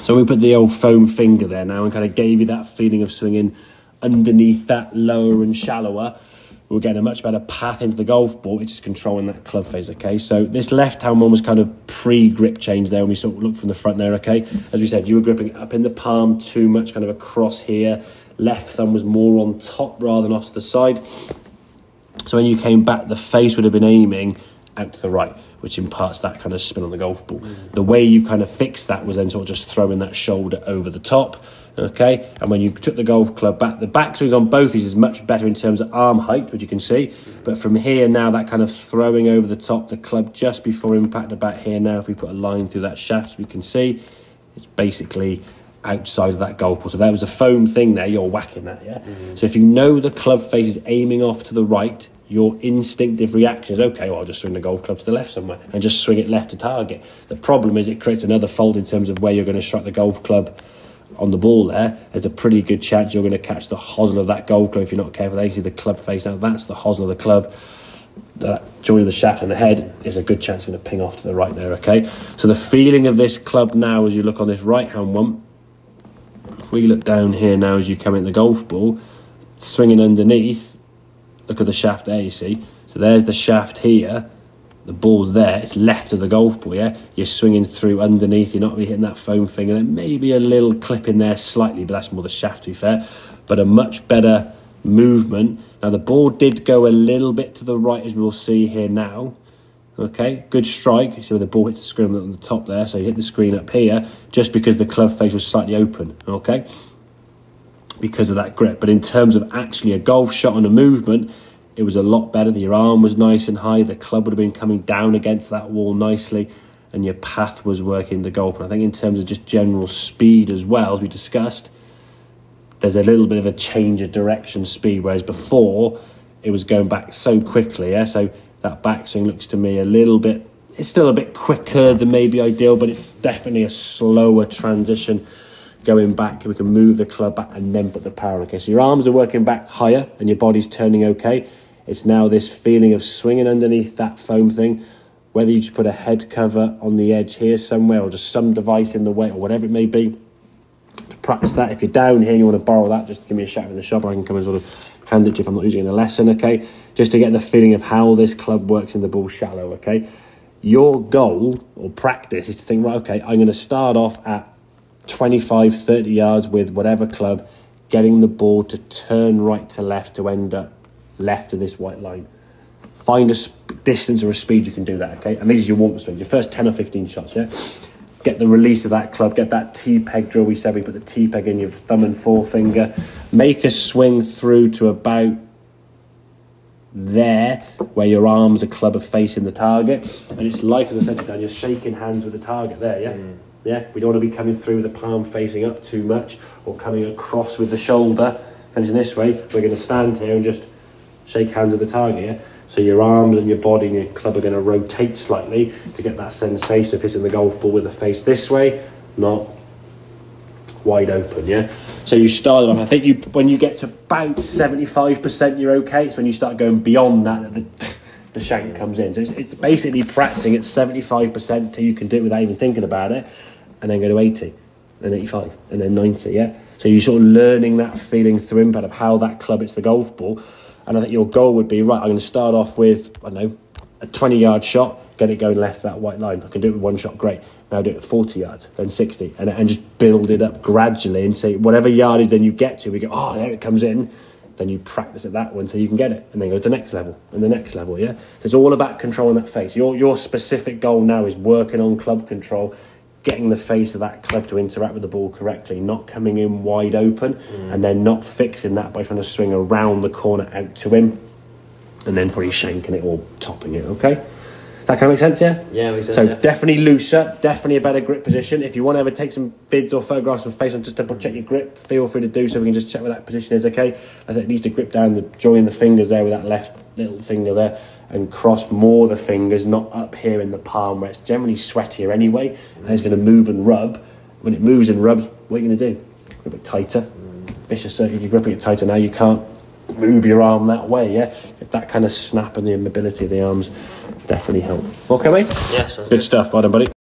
So we put the old foam finger there now and kind of gave you that feeling of swinging underneath that lower and shallower. We're getting a much better path into the golf ball. It's just controlling that club face, okay? So this left-hand one was kind of pre-grip change there when we sort of looked from the front there, okay? As we said, you were gripping up in the palm too much, kind of across here. Left thumb was more on top rather than off to the side. So when you came back, the face would have been aiming out to the right, which imparts that kind of spin on the golf ball. The way you kind of fixed that was then sort of just throwing that shoulder over the top. Okay, and when you took the golf club back, the backswings on both these is much better in terms of arm height, which you can see. But from here now, that kind of throwing over the top, the club just before impact about here now, if we put a line through that shaft, we can see it's basically outside of that golf ball. So that was a foam thing there, you're whacking that, yeah? So if you know the club face is aiming off to the right, your instinctive reaction is, okay, well, I'll just swing the golf club to the left somewhere and just swing it left to target. The problem is it creates another fault in terms of where you're going to strike the golf club on the ball there. There's a pretty good chance you're going to catch the hosel of that golf club if you're not careful. There you see the club face now, that's the hosel of the club. That joint of the shaft and the head is a good chance it's going to ping off to the right there, okay? So the feeling of this club now as you look on this right hand one, if we look down here now as you come in the golf ball, swinging underneath, look at the shaft there, you see. So there's the shaft here. The ball's there, it's left of the golf ball, yeah? You're swinging through underneath, you're not really hitting that foam finger. There may be a little clip in there slightly, but that's more the shaft, to be fair. But a much better movement. Now, the ball did go a little bit to the right, as we'll see here now. Okay, good strike. You see where the ball hits the screen on the top there, so you hit the screen up here, just because the club face was slightly open, okay? Because of that grip. But in terms of actually a golf shot and a movement, it was a lot better. Your arm was nice and high. The club would have been coming down against that wall nicely, and your path was working the golf. And I think in terms of just general speed as well, as we discussed, there's a little bit of a change of direction speed, whereas before it was going back so quickly. Yeah, so that backswing looks to me a little bit, it's still a bit quicker than maybe ideal, but it's definitely a slower transition going back. We can move the club back and then put the power on. Okay, so your arms are working back higher and your body's turning okay. It's now this feeling of swinging underneath that foam thing, whether you just put a head cover on the edge here somewhere or just some device in the way or whatever it may be. To practice that, if you're down here and you want to borrow that, just give me a shout in the shop, or I can come and sort of hand it to you if I'm not using it in a lesson, okay? Just to get the feeling of how this club works in the ball shallow, okay? Your goal or practice is to think, right, okay, I'm going to start off at 25, 30 yards with whatever club, getting the ball to turn right to left to end up left of this white line. Find a distance or a speed you can do that, okay? And these are your walk speed, your first 10 or 15 shots, yeah? Get the release of that club, get that T-peg drill. We said we put the T-peg in your thumb and forefinger. Make a swing through to about there, where your arms and club are facing the target. And it's like, as I said to Dan, you're shaking hands with the target there, yeah? Yeah, we don't want to be coming through with the palm facing up too much or coming across with the shoulder. Finishing this way, we're going to stand here and just shake hands with the target, yeah? So your arms and your body and your club are going to rotate slightly to get that sensation of hitting the golf ball with the face this way, not wide open, yeah? So you started off, I think when you get to about 75%, you're okay. It's when you start going beyond that the shank comes in. So it's basically practicing at 75% till you can do it without even thinking about it, and then go to 80, then 85, and then 90, yeah? So you're sort of learning that feeling through impact of how that club hits the golf ball. And I think your goal would be, right, I'm going to start off with, I don't know, a 20-yard shot, get it going left to that white line. I can do it with one shot, great. Now do it at 40 yards, then 60, and just build it up gradually and say, whatever yardage then you get to, we go, oh, there it comes in. Then you practice at that one so you can get it, and then go to the next level, and the next level, yeah? It's all about controlling that face. Your specific goal now is working on club control, getting the face of that club to interact with the ball correctly, not coming in wide open, and then not fixing that by trying to swing around the corner out to him, and then probably shanking it or topping it, okay? Does that kind of make sense, yeah? Yeah, makes sense, so yeah. Definitely looser, definitely a better grip position. If you want to ever take some vids or photographs of face on just to check your grip, feel free to do so. We can just check where that position is, okay? As it needs to grip down, join the fingers there with that left little finger there, and cross more the fingers, not up here in the palm where it's generally sweatier anyway, and it's going to move and rub. When it moves and rubs, what are you going to do? Grip it tighter. Vicious circle, you're gripping it tighter now, you can't move your arm that way, yeah? That kind of snap and the mobility of the arms definitely help. Okay, mate? Yes. Good stuff, well done, buddy.